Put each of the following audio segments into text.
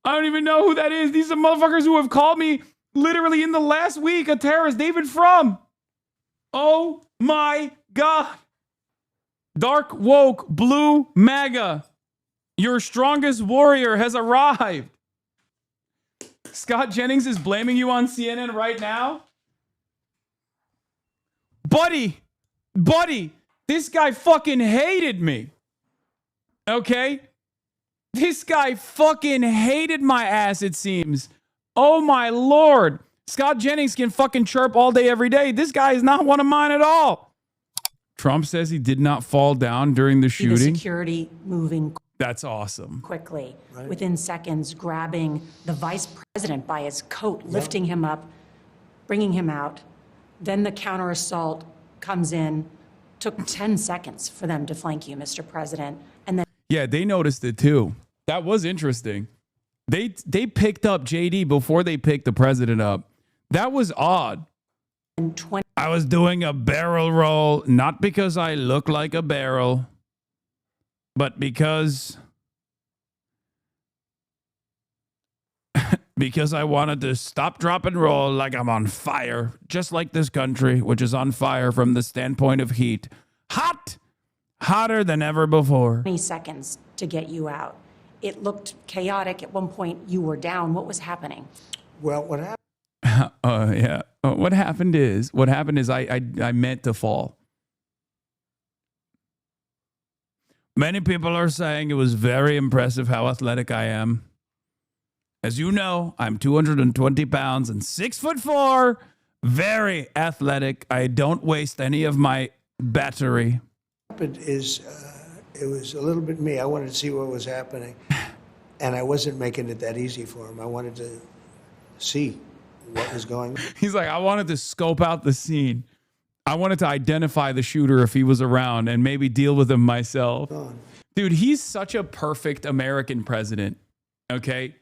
I don't even know who that is. These are motherfuckers who have called me literally in the last week a terrorist. David Frum. Oh my God. Dark woke blue MAGA. Your strongest warrior has arrived. Scott Jennings is blaming you on CNN right now. Buddy, this guy fucking hated me. Okay? This guy fucking hated my ass, it seems. Oh my Lord. Scott Jennings can fucking chirp all day, every day. This guy is not one of mine at all. Trump says he did not fall down during the shooting. The security moving. That's awesome. Quickly, right. Within seconds, grabbing the vice president by his coat, lifting him up, bringing him out. Then the counter assault comes in. Took 10 seconds for them to flank you, Mr. President. And then. Yeah, they noticed it too. That was interesting. They picked up JD before they picked the president up. That was odd. I was doing a barrel roll, not because I look like a barrel, but because I wanted to stop, drop, and roll like I'm on fire, just like this country, which is on fire from the standpoint of heat. Hot! Hotter than ever before. 20 seconds to get you out. It looked chaotic. At one point, you were down. What was happening? Well, what happened? Yeah. What happened is I meant to fall. Many people are saying it was very impressive how athletic I am. As you know, I'm 220 pounds and 6'4". Very athletic. I don't waste any of my battery. It was a little bit me. I wanted to see what was happening. And I wasn't making it that easy for him. I wanted to see what was going on. He's like, I wanted to scope out the scene. I wanted to identify the shooter if he was around and maybe deal with him myself. Dude, he's such a perfect American president. Okay?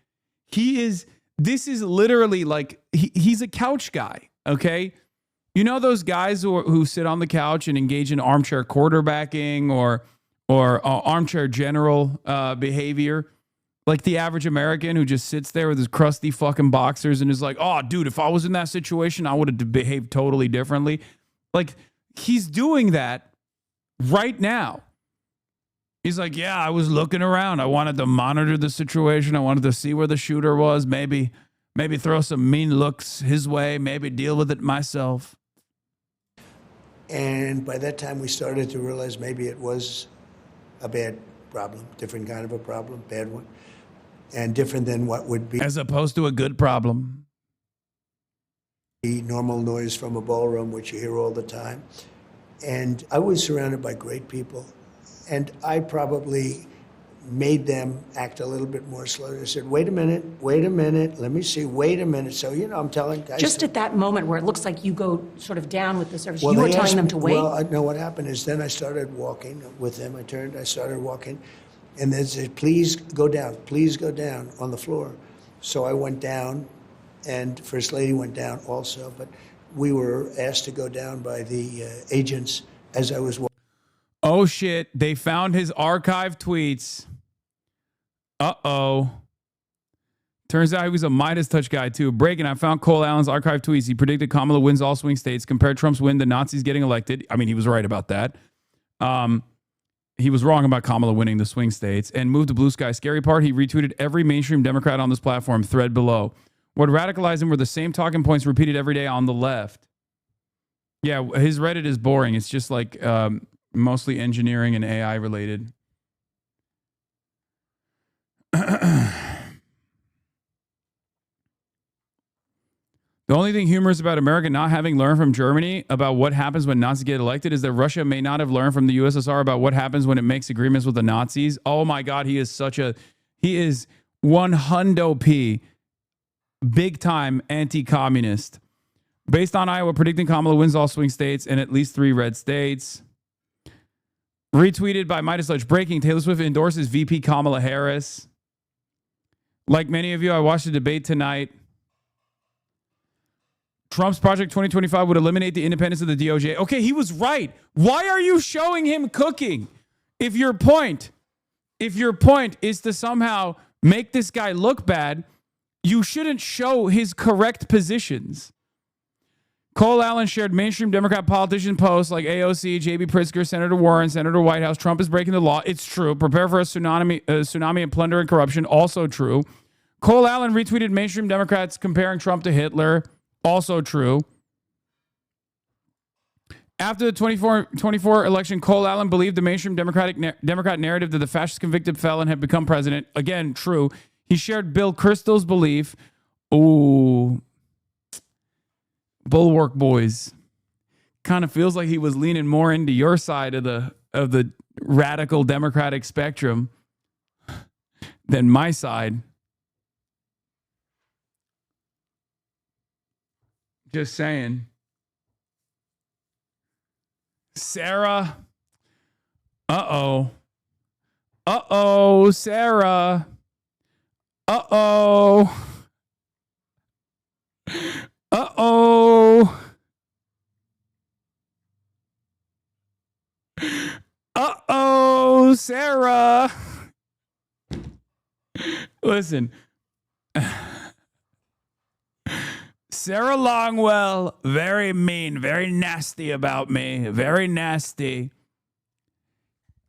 This is literally like, he's a couch guy. Okay? You know those guys who sit on the couch and engage in armchair quarterbacking or armchair general behavior? Like the average American who just sits there with his crusty fucking boxers and is like, oh, dude, if I was in that situation, I would have behaved totally differently. Like, he's doing that right now. He's like, yeah, I was looking around. I wanted to monitor the situation. I wanted to see where the shooter was. Maybe throw some mean looks his way. Maybe deal with it myself. And by that time, we started to realize maybe it was a bad problem, different kind of a problem, bad one, and different than what would be. As opposed to a good problem. The normal noise from a ballroom, which you hear all the time. And I was surrounded by great people. And I probably made them act a little bit more slowly. I said, wait a minute, let me see, wait a minute. So, I'm telling guys. Just at that moment where it looks like you go sort of down with the service, you were telling them to wait? Well, I know what happened is then I started walking with them. I started walking. And they said, please go down on the floor. So I went down, and First Lady went down also. But we were asked to go down by the agents as I was walking. Oh, shit. They found his archived tweets. Uh-oh. Turns out he was a Midas touch guy, too. Breaking, I found Cole Allen's archived tweets. He predicted Kamala wins all swing states, compared Trump's win to Nazis getting elected. I mean, he was right about that. He was wrong about Kamala winning the swing states. And moved to blue sky. Scary part, he retweeted every mainstream Democrat on this platform. Thread below. What radicalized him were the same talking points repeated every day on the left. Yeah, his Reddit is boring. It's just like mostly engineering and AI related. The only thing humorous about America not having learned from Germany about what happens when Nazis get elected is that Russia may not have learned from the USSR about what happens when it makes agreements with the Nazis. Oh my God, he is one hundo P, big time anti-communist. Based on Iowa predicting Kamala wins all swing states and at least 3 red states. Retweeted by Midas Touch. Breaking, Taylor Swift endorses VP Kamala Harris. Like many of you, I watched the debate tonight. Trump's Project 2025 would eliminate the independence of the DOJ. Okay, he was right. Why are you showing him cooking? If your point is to somehow make this guy look bad, you shouldn't show his correct positions. Cole Allen shared mainstream Democrat politician posts like AOC, J.B. Pritzker, Senator Warren, Senator Whitehouse. Trump is breaking the law. It's true. Prepare for a tsunami of plunder and corruption. Also true. Cole Allen retweeted mainstream Democrats comparing Trump to Hitler. Also true. After the 2024 election, Cole Allen believed the mainstream Democrat narrative that the fascist convicted felon had become president. Again, true. He shared Bill Kristol's belief. Ooh. Bulwark boys. Kind of feels like he was leaning more into your side of the radical Democratic spectrum than my side. Just saying. Sarah. Uh-oh. Uh-oh, Sarah. Uh-oh. Uh-oh. Uh-oh, Sarah. Listen. Sarah Longwell, very mean, very nasty about me, very nasty.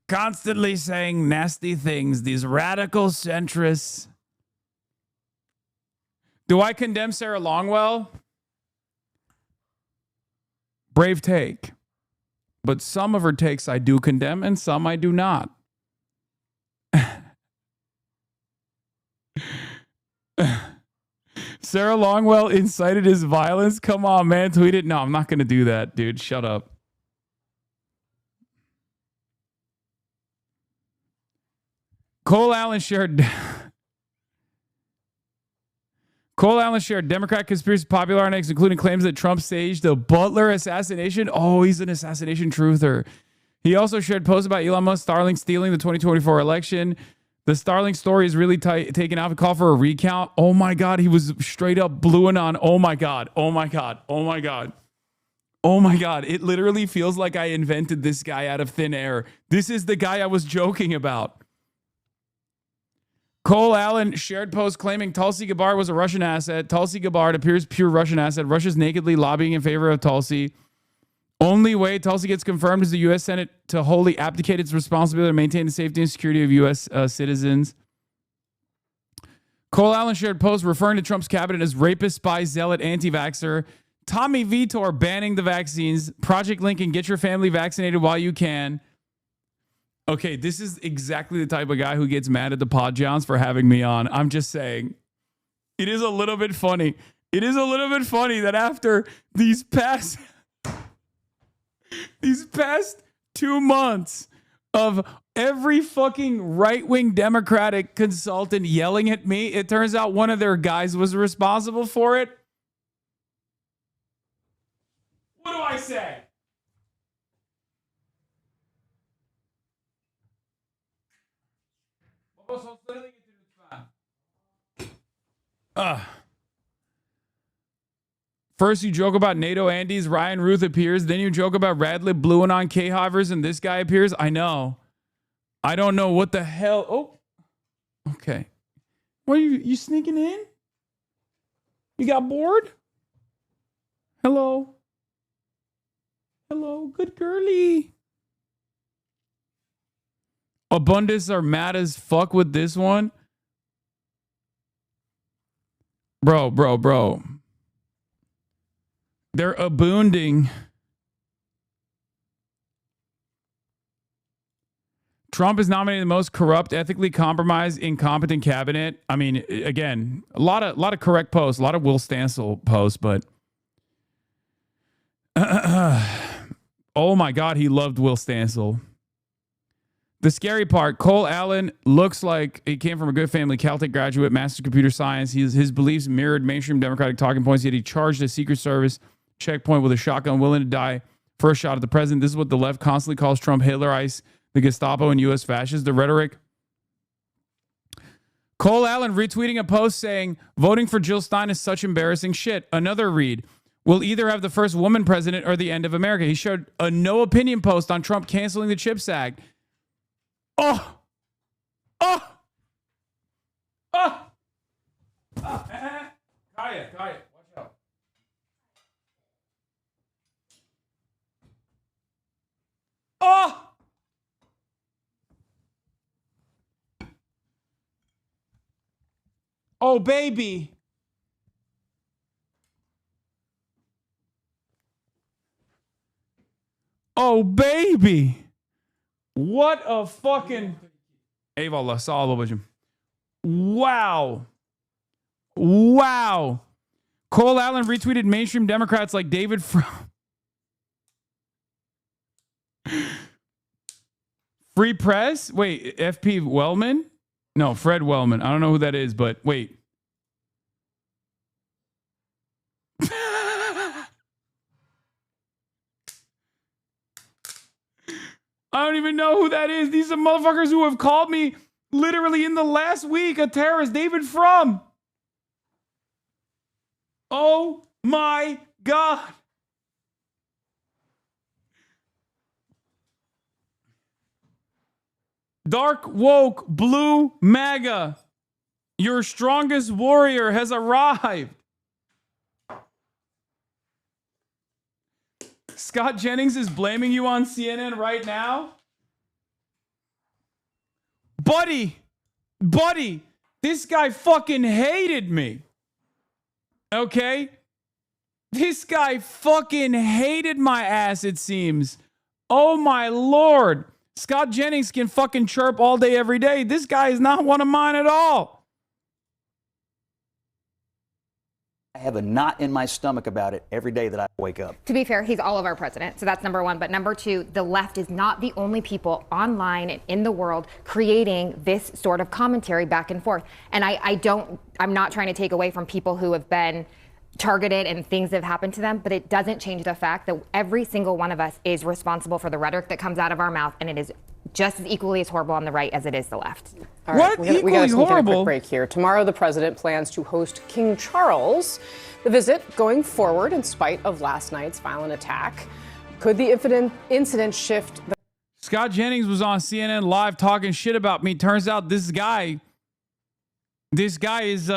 Constantly saying nasty things, these radical centrists. Do I condemn Sarah Longwell? Brave take. But some of her takes I do condemn and some I do not. Sarah Longwell incited his violence. Come on, man. Tweet it. No, I'm not going to do that, dude. Shut up. Cole Allen shared Democrat conspiracy popular articles, including claims that Trump staged the Butler assassination. Oh, he's an assassination truther. He also shared posts about Elon Musk Starlink stealing the 2024 election. The Starlink story is really taken out. A call for a recount. Oh my God, he was straight up bluing on. Oh my God. Oh my God. Oh my God. Oh my God. It literally feels like I invented this guy out of thin air. This is the guy I was joking about. Cole Allen shared post claiming Tulsi Gabbard was a Russian asset. Tulsi Gabbard appears pure Russian asset. Russia's nakedly lobbying in favor of Tulsi. Only way Tulsi gets confirmed is the U.S. Senate to wholly abdicate its responsibility to maintain the safety and security of U.S. Citizens. Cole Allen shared posts referring to Trump's cabinet as rapist, spy, zealot, anti-vaxxer. Tommy Vitor banning the vaccines. Project Lincoln, get your family vaccinated while you can. Okay, this is exactly the type of guy who gets mad at the Pod Johns for having me on. I'm just saying. It is a little bit funny. It is a little bit funny that after these past 2 months of every fucking right-wing Democratic consultant yelling at me, it turns out one of their guys was responsible for it. What do I say? First you joke about NATO Andes, Ryan Ruth appears. Then you joke about Radlib bluing on K-Hovers and this guy appears. I know. I don't know what the hell. Oh, okay. What are you sneaking in? You got bored? Hello. Hello, good girly. Abundance are mad as fuck with this one. Bro. They're abounding. Trump is nominated the most corrupt, ethically compromised, incompetent cabinet. I mean, again, a lot of correct posts, a lot of Will Stancil posts, but oh my God, he loved Will Stancil. The scary part, Cole Allen looks like he came from a good family, Caltech graduate, master's computer science. His beliefs mirrored mainstream Democratic talking points, yet he charged a Secret Service checkpoint with a shotgun, willing to die for a shot at the president. This is what the left constantly calls Trump, Hitler, ICE, the Gestapo, and U.S. fascists. The rhetoric. Cole Allen retweeting a post saying, voting for Jill Stein is such embarrassing shit. Another read. We'll either have the first woman president or the end of America. He showed a no opinion post on Trump canceling the CHIPS Act. Oh, Ah! Kaya, watch out. Oh! Oh, baby. Oh, baby. What a fucking... Eyvallah. Sağ ol babacığım. Wow. Wow. Cole Allen retweeted mainstream Democrats like David from... Free Press? Wait, FP Wellman? No, Fred Wellman. I don't know who that is, but wait. I don't even know who that is. These are motherfuckers who have called me literally in the last week a terrorist. David Frum. Oh my God. Dark woke blue MAGA. Your strongest warrior has arrived. Scott Jennings is blaming you on CNN right now? Buddy, this guy fucking hated me. Okay? This guy fucking hated my ass, it seems. Oh my Lord. Scott Jennings can fucking chirp all day, every day. This guy is not one of mine at all. I have a knot in my stomach about it every day that I wake up. To be fair, he's all of our president. So that's number one. But number two, the left is not the only people online and in the world creating this sort of commentary back and forth. And I'm not trying to take away from people who have been targeted and things that have happened to them, but it doesn't change the fact that every single one of us is responsible for the rhetoric that comes out of our mouth, and it is just as equally as horrible on the right as it is the left. All right, What? we got to sneak in a Horrible? quick break here. Tomorrow, the president plans to host King Charles. The visit going forward in spite of last night's violent attack. Could the incident shift the Scott Jennings was on CNN Live talking shit about me. Turns out this guy is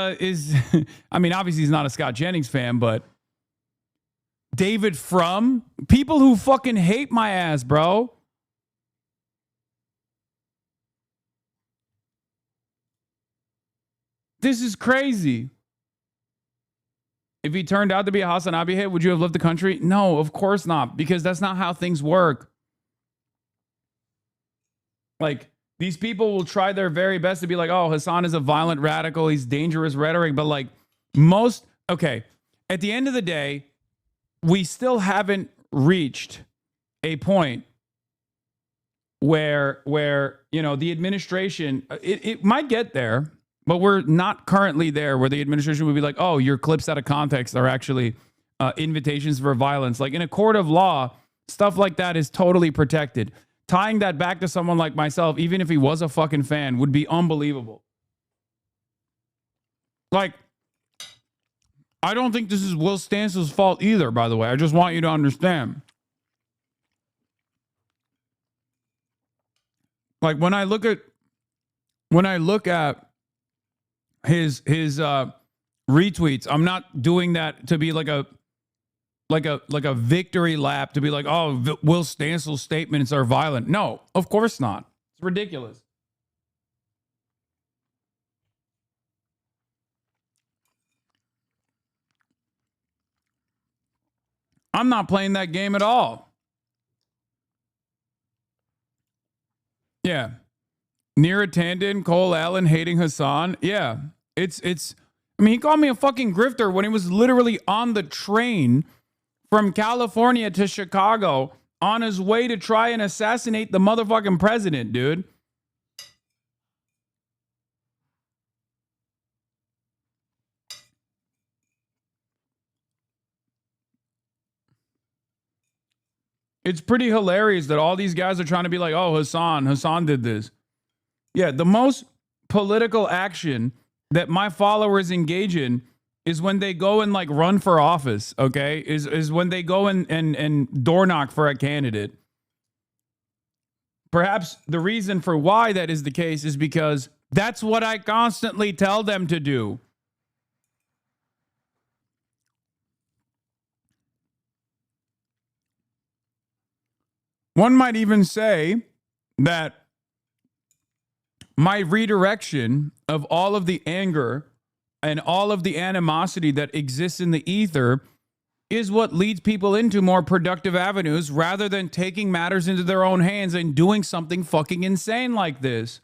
I mean, obviously he's not a Scott Jennings fan, but David Frum, people who fucking hate my ass, bro. This is crazy. If he turned out to be a HasanAbi hit, would you have left the country? No, of course not, because that's not how things work. Like, these people will try their very best to be like, oh, Hasan is a violent radical. He's dangerous rhetoric. But like okay, at the end of the day, we still haven't reached a point where the administration, it might get there, but we're not currently there where the administration would be like, oh, your clips out of context are actually invitations for violence. Like in a court of law, stuff like that is totally protected. Tying that back to someone like myself, even if he was a fucking fan, would be unbelievable. Like, I don't think this is Will Stance's fault either, by the way. I just want you to understand. Like, when I look at his retweets, I'm not doing that to be like a victory lap to be like, oh, Will Stance's statements are violent. No, of course not. It's ridiculous. I'm not playing that game at all. Yeah. Neera Tanden, Cole Allen hating Hasan. Yeah. It's I mean, he called me a fucking grifter when he was literally on the train from California to Chicago on his way to try and assassinate the motherfucking president, dude. It's pretty hilarious that all these guys are trying to be like, oh, Hasan did this. Yeah, the most political action that my followers engage in is when they go and like run for office, okay? Is when they go and door knock for a candidate. Perhaps the reason for why that is the case is because That's what I constantly tell them to do. One might even say that my redirection of all of the anger and all of the animosity that exists in the ether is what leads people into more productive avenues rather than taking matters into their own hands and doing something fucking insane like this.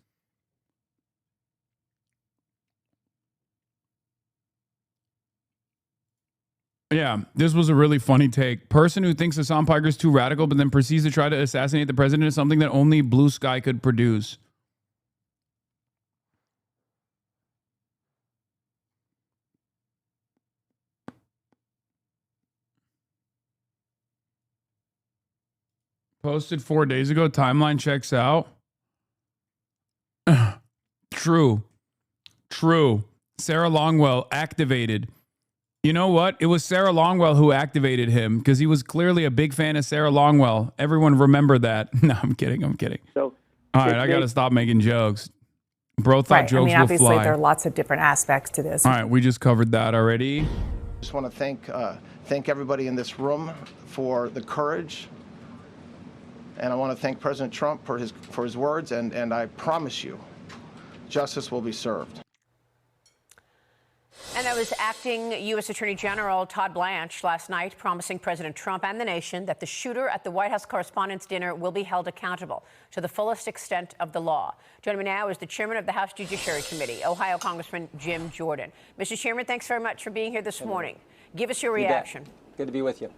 Yeah, this was a really funny take. Person who thinks Hasan Piker is too radical but then proceeds to try to assassinate the president is something that only Blue Sky could produce. Posted 4 days ago. Timeline checks out. True. Sarah Longwell activated. You know what? It was Sarah Longwell who activated him because he was clearly a big fan of Sarah Longwell. Everyone remember that. No, I'm kidding. So, all right, I got to stop making jokes. Bro thought jokes will obviously fly. there are lots of different aspects to this. All right, we just covered that already. Just want to thank everybody in this room for the courage, and I want to thank President Trump for his words, and I promise you, justice will be served. And that was acting U.S. Attorney General Todd Blanche last night, promising President Trump and the nation that the shooter at the White House Correspondents' Dinner will be held accountable to the fullest extent of the law. Joining me now is the chairman of the House Judiciary Committee, Ohio Congressman Jim Jordan. Mr. Chairman, thanks very much for being here this morning. Give us your reaction. Good to be with you.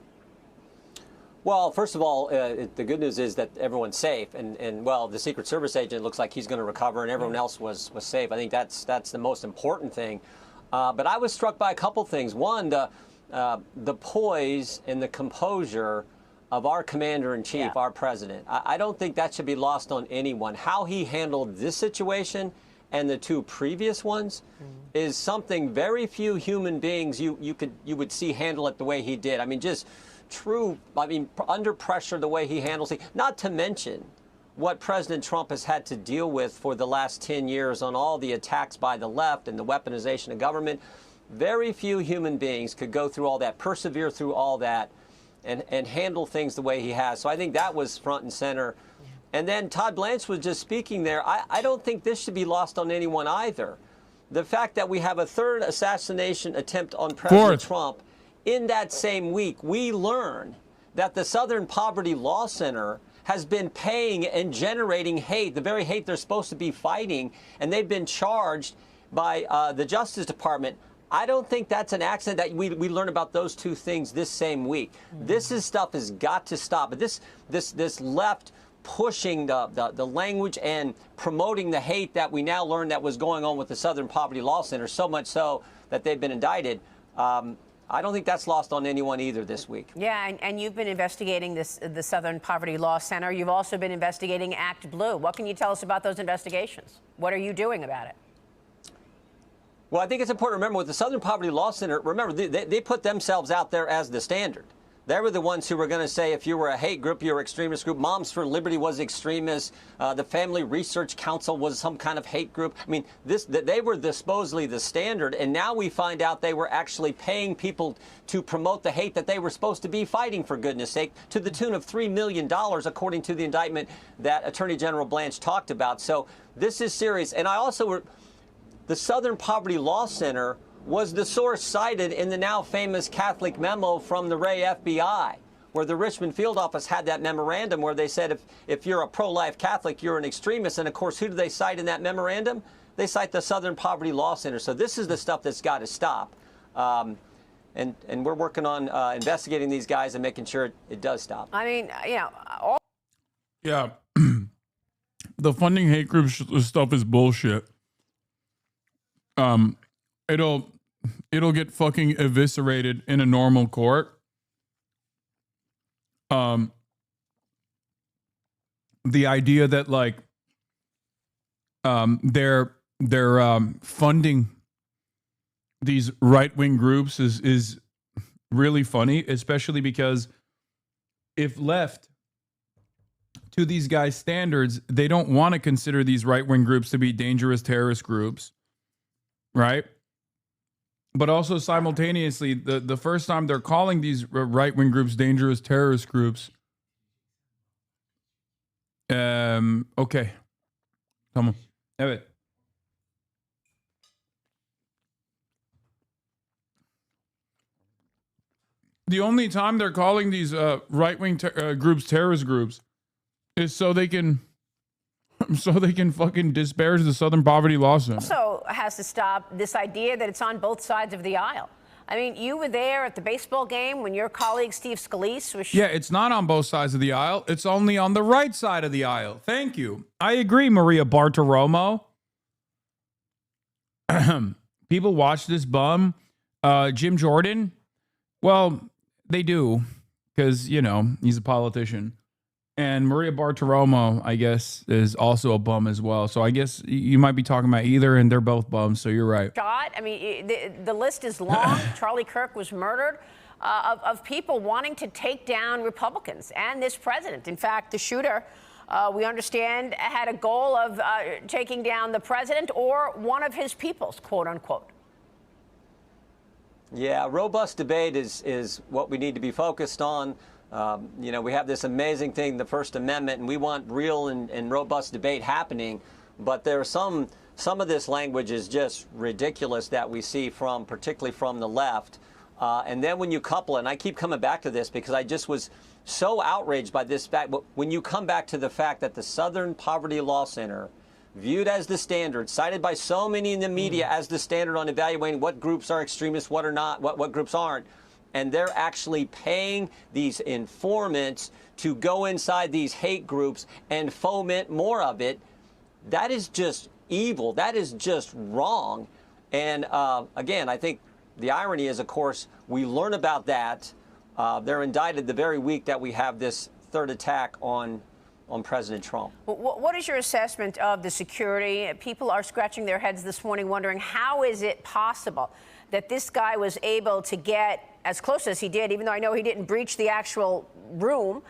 Well, first of all, the good news is that everyone's safe, and well, the Secret Service agent looks like he's going to recover, and everyone else was safe. I think that's the most important thing. But I was struck by a couple things. One, the poise and the composure of our commander-in-chief, our president. I don't think that should be lost on anyone. How he handled this situation and the two previous ones is something very few human beings you would see handle it the way he did. I mean, just true. I mean, under pressure, the way he handles it. Not to mention what President Trump has had to deal with for the last 10 years on all the attacks by the left and the weaponization of government. Very few human beings could go through all that, persevere through all that, and handle things the way he has. So I think that was front and center. And then Todd Blanche was just speaking there. I don't think this should be lost on anyone either. The fact that we have a third assassination attempt on President Trump in that same week, we learn that the Southern Poverty Law Center has been paying and generating hate, the very hate they're supposed to be fighting, and they've been charged by the Justice Department. I don't think that's an accident that we learn about those two things this same week. This stuff has got to stop. But this left pushing the language and promoting the hate that we now learn that was going on with the Southern Poverty Law Center, so much so that they've been indicted. I don't think that's lost on anyone either this week. Yeah, and you've been investigating the Southern Poverty Law Center. You've also been investigating Act Blue. What can you tell us about those investigations? What are you doing about it? Well, I think it's important to remember with the Southern Poverty Law Center, remember, they put themselves out there as the standard. They were the ones who were going to say if you were a hate group, you were an extremist group. Moms for Liberty was extremist. The Family Research Council was some kind of hate group. I mean, they were supposedly the standard, and now we find out they were actually paying people to promote the hate that they were supposed to be fighting, for goodness sake, to the tune of $3 million, according to the indictment that Attorney General Blanche talked about. So this is serious. And I also, the Southern Poverty Law Center was the source cited in the now famous Catholic memo from the Ray FBI, where the Richmond field office had that memorandum where they said if you're a pro-life Catholic, you're an extremist. And, of course, who do they cite in that memorandum? They cite the Southern Poverty Law Center. So this is the stuff that's got to stop. And we're working on investigating these guys and making sure it does stop. I mean, Yeah. The funding hate group stuff is bullshit. It'll get fucking eviscerated in a normal court. The idea that like they're funding these right-wing groups is really funny, especially because if left to these guys' standards, they don't want to consider these right-wing groups to be dangerous terrorist groups, right? But also simultaneously, the first time they're calling these right-wing groups dangerous terrorist groups. Okay. Come on. Evet. The only time they're calling these right-wing groups terrorist groups is so they can fucking disparage the Southern Poverty Law Center. Also has to stop this idea that it's on both sides of the aisle. I mean, you were there at the baseball game when your colleague Steve Scalise was... Yeah, it's not on both sides of the aisle. It's only on the right side of the aisle. Thank you. I agree, Maria Bartiromo. People watch this bum, Jim Jordan. Well, they do because, you know, he's a politician. And Maria Bartiromo, I guess, is also a bum as well. So I guess you might be talking about either, and they're both bums. So you're right. Shot. I mean, the list is long. Charlie Kirk was murdered. Of people wanting to take down Republicans and this president. In fact, the shooter, we understand, had a goal of taking down the president or one of his peoples, quote unquote. Yeah, robust debate is what we need to be focused on. You know, we have this amazing thing, the First Amendment, and we want real and robust debate happening. But there's some of this language is just ridiculous that we see from, particularly from the left. And then when you couple, and I keep coming back to this because I just was so outraged by this fact, but when you come back to the fact that the Southern Poverty Law Center, viewed as the standard, cited by so many in the media as the standard on evaluating what groups are extremists, what are not, what groups aren't, and they're actually paying these informants to go inside these hate groups and foment more of it, that is just evil. That is just wrong. And again, I think the irony is, of course, we learn about that. They're indicted the very week that we have this third attack on President Trump. What is your assessment of the security? People are scratching their heads this morning wondering how is it possible that this guy was able to get as close as he did, even though I know he didn't breach the actual room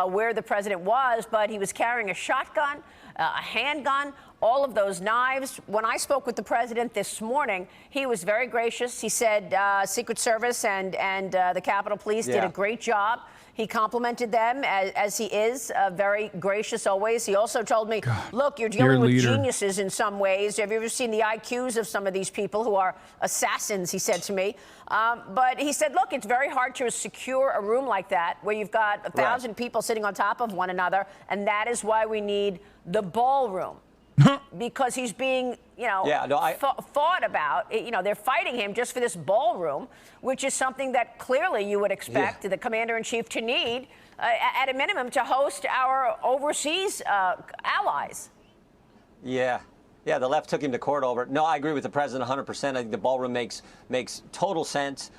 where the president was, but he was carrying a shotgun, a handgun, all of those knives. When I spoke with the president this morning, he was very gracious. He said Secret Service and the Capitol Police did a great job. He complimented them as he is, very gracious always. He also told me, look, you're dealing with geniuses in some ways. Have you ever seen the IQs of some of these people who are assassins, he said to me. But he said, look, it's very hard to secure a room like that where you've got 1,000 people sitting on top of one another. And that is why we need the ballroom. Because he's being, you know, thought about. You know, they're fighting him just for this ballroom, which is something that clearly you would expect the commander-in-chief to need, at a minimum, to host our overseas allies. Yeah, the left took him to court over it. No, I agree with the president 100%. I think the ballroom makes total sense.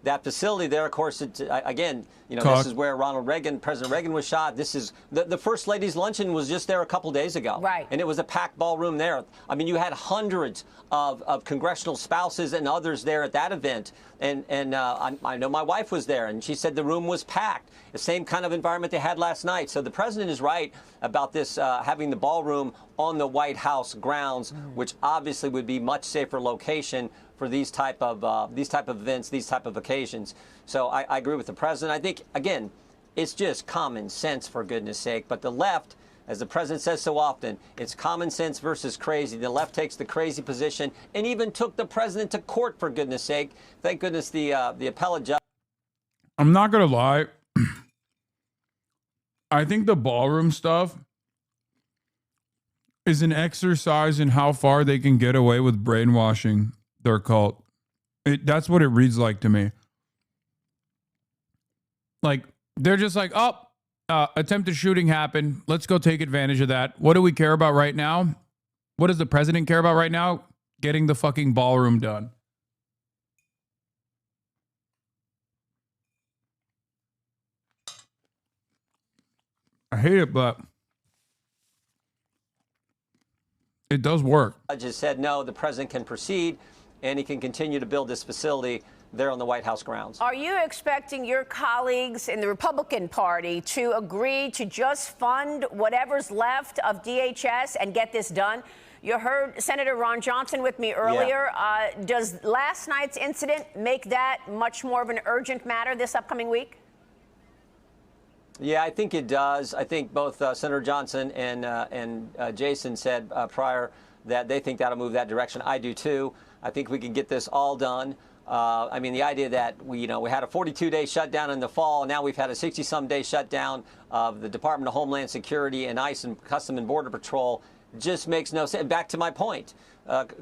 That facility there, of course, again, you know, this is where President Reagan was shot. This is the First Lady's luncheon was just there a couple days ago. Right. And it was a packed ballroom there. I mean, you had hundreds of congressional spouses and others there at that event. And I know my wife was there, and she said the room was packed. The same kind of environment they had last night. So the president is right about this, having the ballroom on the White House grounds, which obviously would be much safer location for these type of events, these type of occasions. So I agree with the president. I think, again, it's just common sense, for goodness sake. But the left, as the president says so often, it's common sense versus crazy. The left takes the crazy position and even took the president to court, for goodness sake. Thank goodness the appellate judge. I'm not going to lie. I think the ballroom stuff is an exercise in how far they can get away with brainwashing their cult. That's what it reads like to me. Like, they're just like, attempted shooting happened. Let's go take advantage of that. What do we care about right now? What does the president care about right now? Getting the fucking ballroom done. I hate it, but it does work. The judge has said no, the president can proceed. and he can continue to build this facility there on the White House grounds. Are you expecting your colleagues in the Republican Party to agree to just fund whatever's left of DHS and get this done? You heard Senator Ron Johnson with me earlier. Yeah. Does last night's incident make that much more of an urgent matter this upcoming week? Yeah, I think it does. I think both Senator Johnson and Jason said prior that they think that'll move that direction. I do too. I think we can get this all done. I mean, the idea that we had a 42-day shutdown in the fall, and now we've had a 60-some day shutdown of the Department of Homeland Security and ICE and Customs and Border Patrol just makes no sense. Back to my point,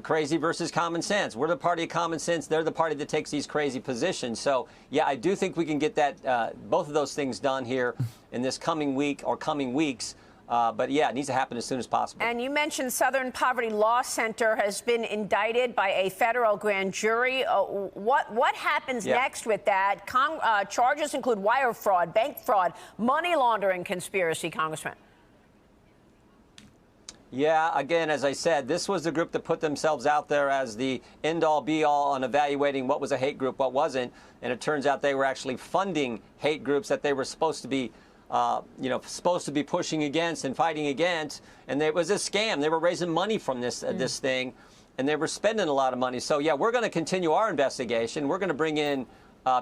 crazy versus common sense. We're the party of common sense. They're the party that takes these crazy positions. So, yeah, I do think we can get that both of those things done here in this coming week or coming weeks. But, yeah, it needs to happen as soon as possible. And you mentioned Southern Poverty Law Center has been indicted by a federal grand jury. What happens next with that? Charges include wire fraud, bank fraud, money laundering conspiracy, Congressman. Yeah, again, as I said, this was the group that put themselves out there as the end-all, be-all on evaluating what was a hate group, what wasn't. And it turns out they were actually funding hate groups that they were supposed to be pushing against and fighting against, and it was a scam. They were raising money from this thing, and they were spending a lot of money. So, yeah, we're going to continue our investigation. We're going to bring in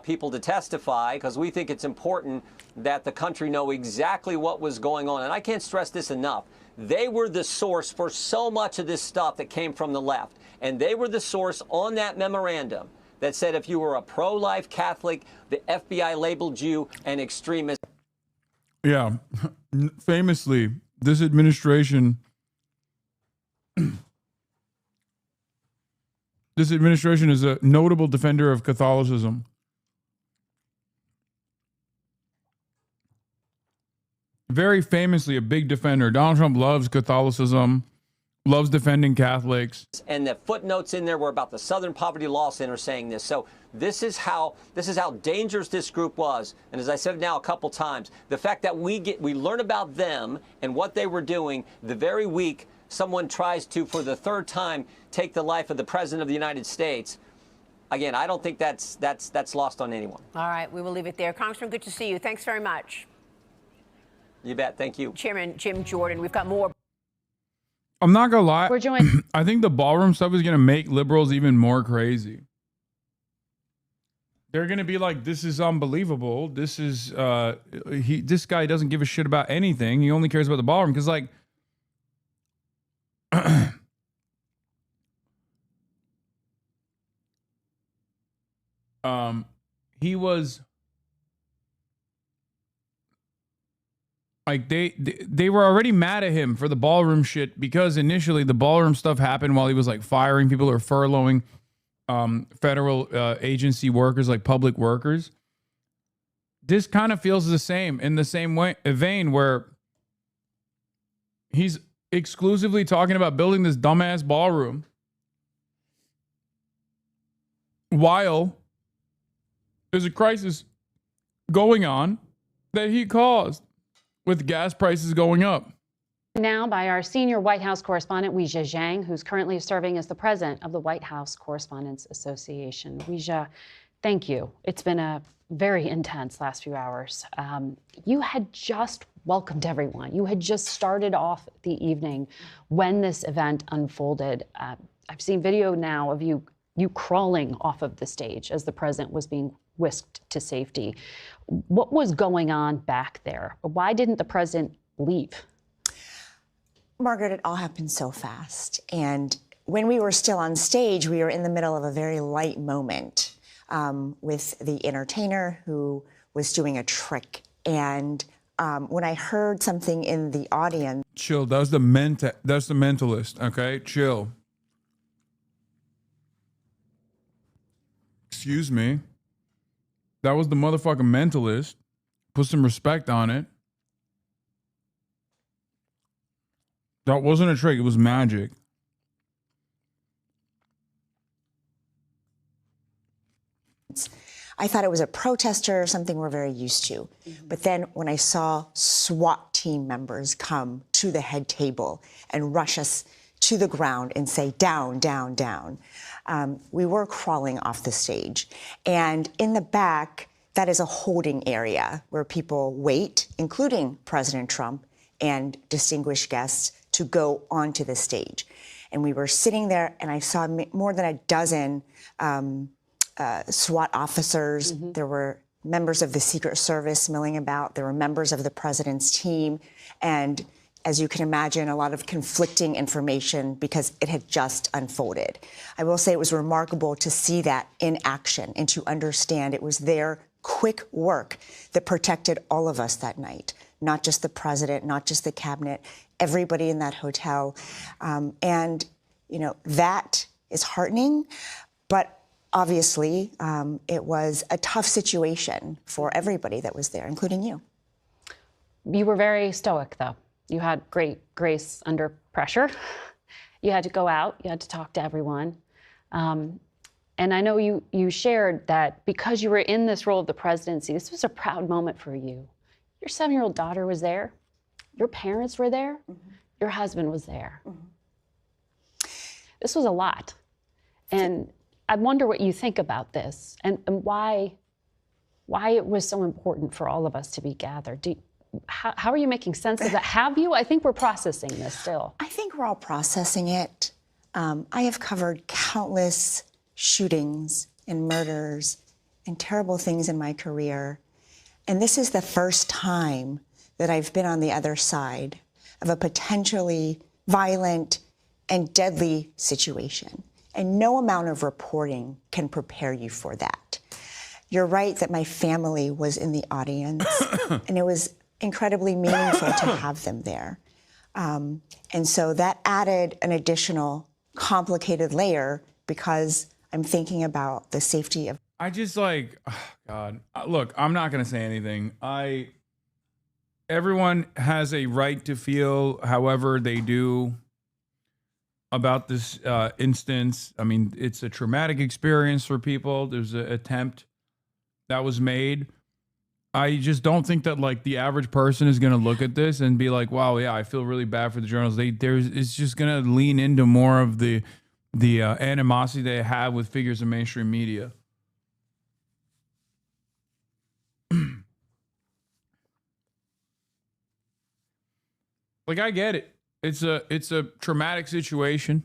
people to testify because we think it's important that the country know exactly what was going on. And I can't stress this enough. They were the source for so much of this stuff that came from the left, and they were the source on that memorandum that said if you were a pro-life Catholic, the FBI labeled you an extremist. Yeah, famously, this administration is a notable defender of Catholicism. Very famously, a big defender. Donald Trump loves Catholicism, loves defending Catholics. And the footnotes in there were about the Southern Poverty Law Center saying this. So this is how dangerous this group was. And as I said now a couple times, the fact that we learn about them and what they were doing the very week someone tries to, for the third time, take the life of the President of the United States. Again, I don't think that's lost on anyone. All right, we will leave it there. Congressman, good to see you. Thanks very much. You bet. Thank you. Chairman Jim Jordan, we've got more. I'm not going to lie. We're joined. I think the ballroom stuff is going to make liberals even more crazy. They're going to be like, this is unbelievable. This is, this guy doesn't give a shit about anything. He only cares about the ballroom. Because, like, he was, like, they were already mad at him for the ballroom shit because initially the ballroom stuff happened while he was, like, firing people or furloughing federal agency workers, like public workers. This kind of feels the same in the same vein where he's exclusively talking about building this dumbass ballroom while there's a crisis going on that he caused with gas prices going up. Now by our senior White House correspondent, Weijia Zhang, who's currently serving as the president of the White House Correspondents Association. Weijia, thank you. It's been a very intense last few hours. You had just welcomed everyone. You had just started off the evening when this event unfolded. I've seen video now of you crawling off of the stage as the president was being whisked to safety. What was going on back there? Why didn't the president leave? Margaret, it all happened so fast. And when we were still on stage, we were in the middle of a very light moment with the entertainer who was doing a trick. And when I heard something in the audience... Chill, that's the mentalist, okay? Chill. Excuse me. That was the motherfucking mentalist. Put some respect on it. That wasn't a trick, it was magic. I thought it was a protester or something we're very used to. But then when I saw SWAT team members come to the head table and rush us to the ground and say, down, down, down. We were crawling off the stage. And in the back, that is a holding area where people wait, including President Trump and distinguished guests, to go onto the stage. And we were sitting there, and I saw more than a dozen SWAT officers. There were members of the Secret Service milling about. There were members of the president's team. And as you can imagine, a lot of conflicting information because it had just unfolded. I will say it was remarkable to see that in action and to understand it was their quick work that protected all of us that night, not just the president, not just the cabinet, everybody in that hotel. And, you know, that is heartening, but obviously, it was a tough situation for everybody that was there, including you. You were very stoic, though. You had great grace under pressure. You had to go out. You had to talk to everyone. And I know you shared that because you were in this role of the presidency, this was a proud moment for you. Your 7-year-old daughter was there. Your parents were there. Your husband was there. This was a lot. And I wonder what you think about this and why it was so important for all of us to be gathered. How are you making sense of that? Have you? I think we're processing this still. I think we're all processing it. I have covered countless shootings and murders and terrible things in my career. And this is the first time that I've been on the other side of a potentially violent and deadly situation. And no amount of reporting can prepare you for that. You're right that my family was in the audience, and it was incredibly meaningful to have them there. And so that added an additional complicated layer because I'm thinking about the safety of. I just like, oh God, look, I'm not going to say anything. Everyone has a right to feel however they do about this instance. I mean, it's a traumatic experience for people. There's an attempt that was made. I just don't think that like the average person is going to look at this and be like, wow, yeah, I feel really bad for the journalists. It's just going to lean into more of the animosity they have with figures in mainstream media. Like, I get it. It's a traumatic situation.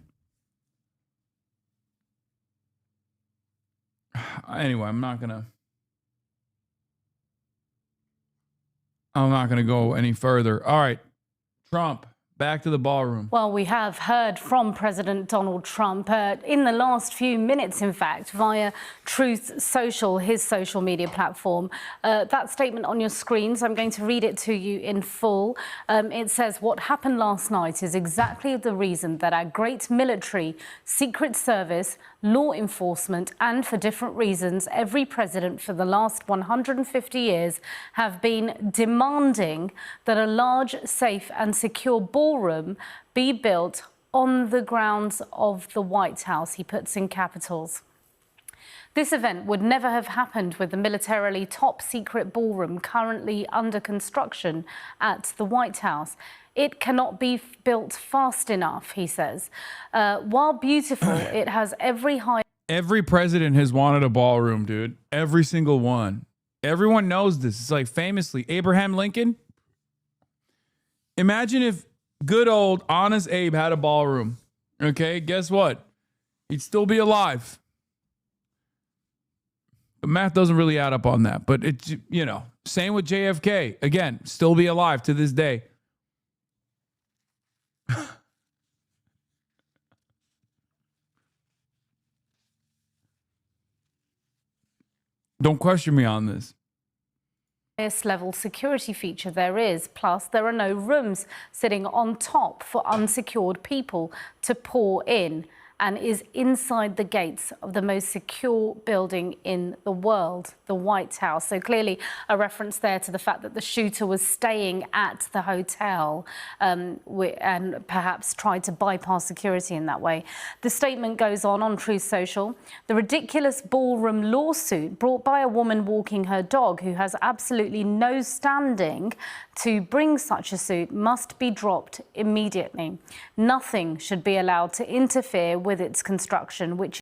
Anyway, I'm not gonna go any further. All right, Trump, back to the ballroom. Well, we have heard from President Donald Trump in the last few minutes, in fact, via Truth Social, his social media platform. That statement on your screens, I'm going to read it to you in full. It says, what happened last night is exactly the reason that our great military, Secret Service, law enforcement, and for different reasons, every president for the last 150 years have been demanding that a large, safe and secure ballroom be built on the grounds of the White House, he puts in capitals. This event would never have happened with the militarily top secret ballroom currently under construction at the White House. It cannot be built fast enough, he says. While beautiful, it has every president has wanted a ballroom, dude. Every single one. Everyone knows this. It's like famously Abraham Lincoln. Imagine if good old honest Abe had a ballroom. Okay, guess what? He'd still be alive. The math doesn't really add up on that, but it's, you know, same with JFK. Again, still be alive to this day. Don't question me on this. Highest level security feature there is. Plus, there are no rooms sitting on top for unsecured people to pour in. and is inside the gates of the most secure building in the world, the White House. So clearly a reference there to the fact that the shooter was staying at the hotel and perhaps tried to bypass security in that way. The statement goes on Truth Social. The ridiculous ballroom lawsuit brought by a woman walking her dog who has absolutely no standing to bring such a suit must be dropped immediately. Nothing should be allowed to interfere with its construction, which